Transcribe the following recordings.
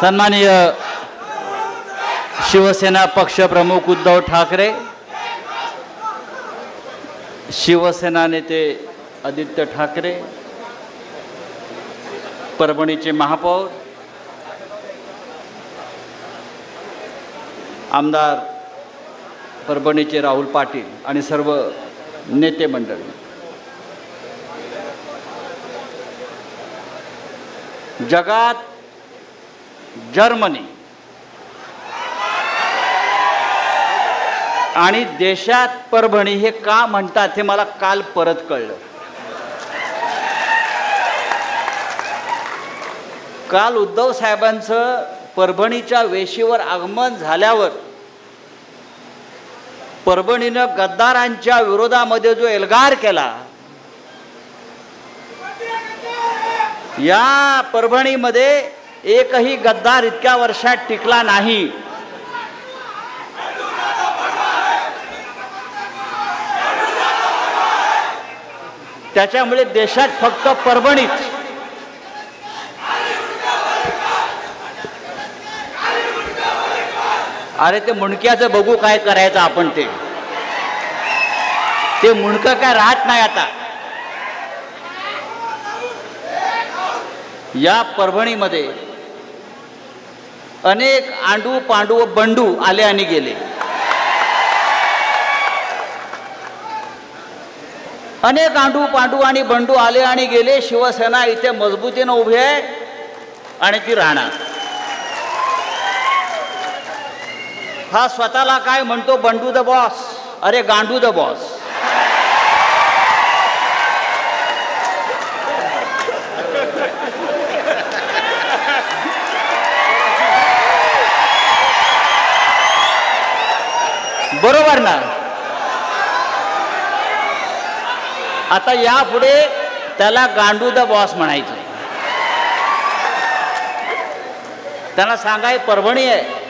सन्माननीय शिवसेना पक्षप्रमुख उद्धव ठाकरे, शिवसेना नेते आदित्य ठाकरे, परभणीचे महापौर, आमदार परभणीचे राहुल पाटील आणि सर्व नेते मंडळी, जगात जर्मनी आणि देशात परभणी हे का म्हणतात हे मला काल परत कळलं. काल उद्धव साहेबांचं परभणीच्या वेशीवर आगमन झाल्यावर परभणीनं गद्दारांच्या विरोधामध्ये जो एल्गार केला, या परभणीमध्ये एकही गद्दार इतक्या वर्षात टिकला नाही. त्याच्यामुळे देशात फक्त परभणीत अरे ते मुंडक्याचं बघू काय करायचं आपण, ते मुंडकं काय राहत नाही आता. या परभणीमध्ये अनेक आंडू पांडू बंडू आले आणि गेले. अनेक आंडू पांडू आणि बंडू आले आणि गेले. शिवसेना इथे मजबूतीनं उभी आहे आणि ती राहणार. हा स्वतःला काय म्हणतो, बंडू द बॉस. अरे गांडू द बॉस. बरोबर ना. आता यापुढे त्याला गांडू द बॉस म्हणायचं. त्यांना सांगाय परभणी आहे.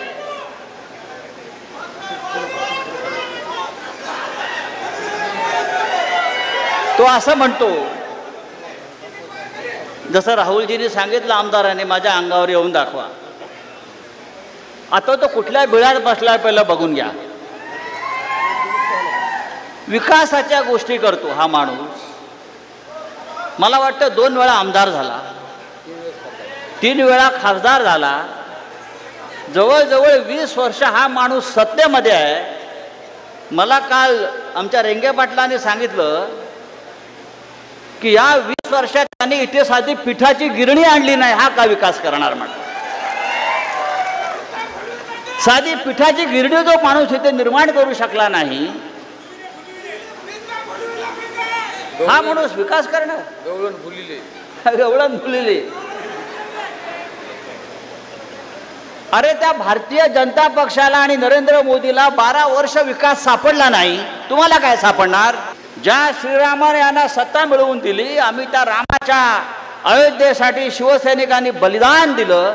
तो असं म्हणतो, जसं राहुलजींनी सांगितलं आमदारांनी, माझ्या अंगावर येऊन दाखवा. आता तो कुठल्या बिळात बसला पहिलं बघून घ्या. विकासाच्या गोष्टी करतो हा माणूस. मला वाटतं 2 वेळा आमदार झाला, 3 वेळा खासदार झाला. जवळजवळ 20 वर्ष हा माणूस सत्तेमध्ये आहे. मला काल आमच्या रेंगे पाटलांनी सांगितलं की या 20 वर्षात त्यांनी इथे साधी पिठाची गिरणी आणली नाही. हा का विकास करणार म्हटलं. साधी पिठाची गिरणी जो माणूस इथे निर्माण करू शकला नाही, हा माणूस विकास करणार. गवळण फुलिले. अरे त्या भारतीय जनता पक्षाला आणि नरेंद्र मोदीला 12 वर्ष विकास सापडला नाही, तुम्हाला काय सापडणार. ज्या श्रीरामाने यांना सत्ता मिळवून दिली, आम्ही त्या रामाच्या अयोध्येसाठी शिवसैनिकांनी बलिदान दिलं.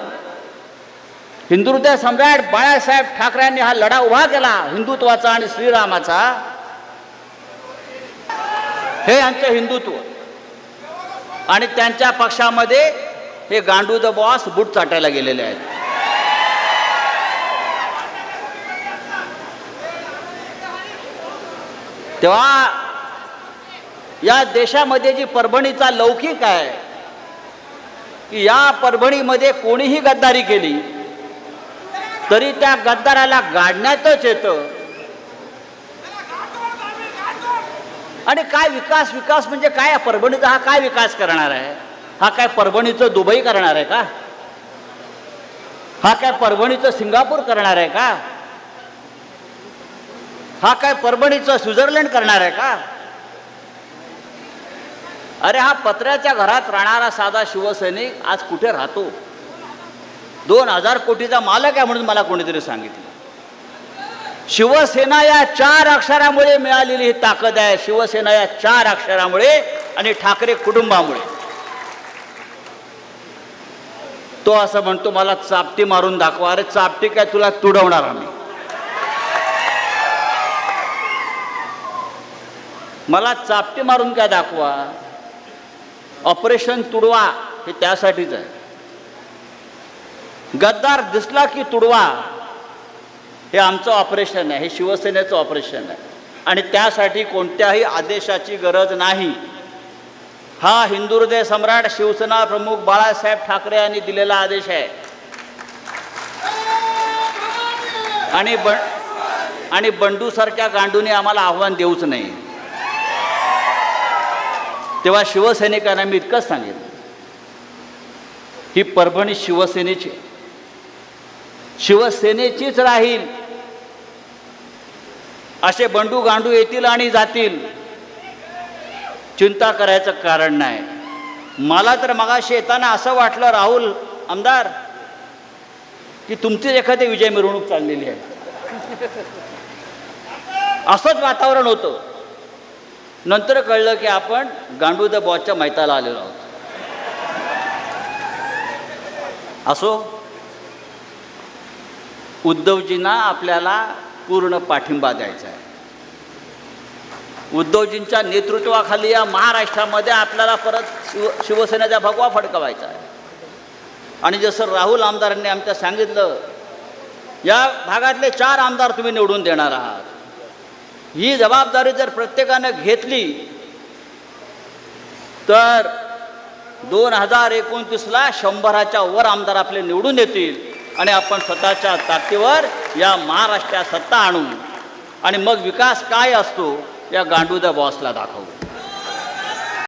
हिंदुहृदय सम्राट बाळासाहेब ठाकरेंनी हा लढा उभा केला हिंदुत्वाचा आणि श्रीरामाचा. हे यांचे हिंदुत्व. आणि त्यांच्या पक्षामध्ये हे गांडू द बॉस बूट चाटायला गेलेले आहेत. तेव्हा या देशामध्ये जी परभणीचा लौकिक आहे की या परभणीमध्ये कोणीही गद्दारी केली तरी त्या गद्दाराला गाडण्यातच येतं. आणि काय विकास, विकास म्हणजे काय. परभणीचा हा काय विकास करणार आहे. हा काय परभणीचं दुबई करणार आहे का. हा काय परभणीचं सिंगापूर करणार आहे का. हा काय परभणीचं स्वित्झर्लंड करणार आहे का. अरे हा पत्र्याच्या घरात राहणारा साधा शिवसैनिक आज कुठे राहतो. 2000 कोटीचा मालक आहे म्हणून मला कोणीतरी सांगितलं. शिवसेना या 4 अक्षरामुळे मिळालेली ही ताकद आहे. शिवसेना या 4 अक्षरामुळे आणि ठाकरे कुटुंबामुळे. तो असं म्हणतो मला चापटी मारून दाखवा. अरे चापटी काय तुला तुडवणार आम्ही. मला चापटी मारून काय दाखवा. ऑपरेशन तुडवा हे त्यासाठीच आहे. गद्दार दिसला की तुडवा, हे आमचं ऑपरेशन आहे, हे शिवसेनेचं ऑपरेशन आहे आणि त्यासाठी कोणत्याही आदेशाची गरज नाही. हा हिंदू हृदय सम्राट शिवसेना प्रमुख बाळासाहेब ठाकरे यांनी दिलेला आदेश आहे. आणि बंडू सारख्या गांडूने आम्हाला आव्हान देऊच नाही. तेव्हा शिवसैनिकांना मी इतकंच सांगितलं, ही परभणी शिवसेनेची, शिवसेनेचीच राहील. असे बंडू गांडू येतील आणि जातील, चिंता करायचं कारण नाही. मला तर मगाशी येताना असं वाटलं राहुल आमदार की तुमची एखादी विजय मिरवणूक चाललेली आहे, असंच वातावरण होतं. नंतर कळलं की आपण गांडू द बॉसच्या मैताला आलेलो आहोत. असो, उद्धवजींना आपल्याला पूर्ण पाठिंबा द्यायचा आहे. उद्धवजींच्या नेतृत्वाखाली या महाराष्ट्रामध्ये आपल्याला परत शिवसेनेचा भगवा फडकवायचा आहे. आणि जसं राहुल आमदारांनी आमच्या सांगितलं, या भागातले 4 आमदार तुम्ही निवडून देणार आहात. ही जबाबदारी जर प्रत्येकानं घेतली तर 2029ला 100च्या वर आमदार आपले निवडून येतील आणि आपण स्वतःच्या ताकदीवर या महाराष्ट्रात सत्ता आणू आणि मग विकास काय असतो या गांडू द बॉसला दाखवू.